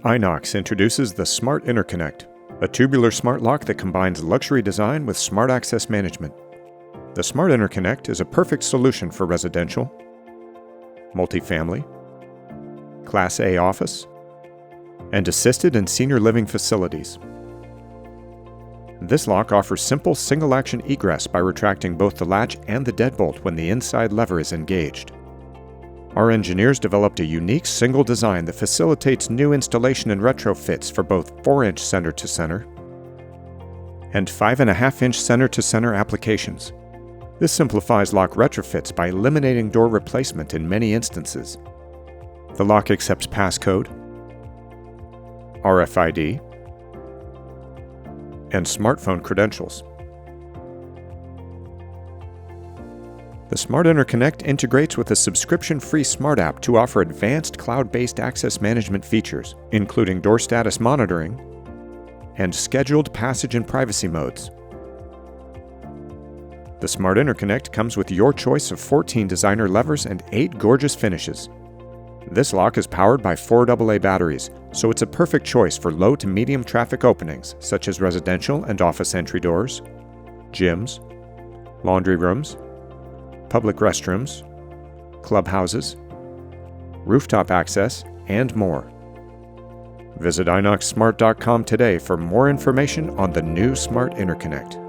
INOX introduces the Smart Interconnect, a tubular smart lock that combines luxury design with smart access management. The Smart Interconnect is a perfect solution for residential, multifamily, Class A office, and assisted and senior living facilities. This lock offers simple single-action egress by retracting both the latch and the deadbolt when the inside lever is engaged. Our engineers developed a unique single design that facilitates new installation and retrofits for both 4-inch center-to-center and 5.5-inch center-to-center applications. This simplifies lock retrofits by eliminating door replacement in many instances. The lock accepts passcode, RFID, and smartphone credentials. The Smart Interconnect integrates with a subscription-free smart app to offer advanced cloud-based access management features, including door status monitoring and scheduled passage and privacy modes. The Smart Interconnect comes with your choice of 14 designer levers and 8 gorgeous finishes. This lock is powered by 4 AA batteries, so it's a perfect choice for low to medium traffic openings such as residential and office entry doors, gyms, laundry rooms, public restrooms, clubhouses, rooftop access, and more. Visit INOXSmart.com today for more information on the new Smart Interconnect.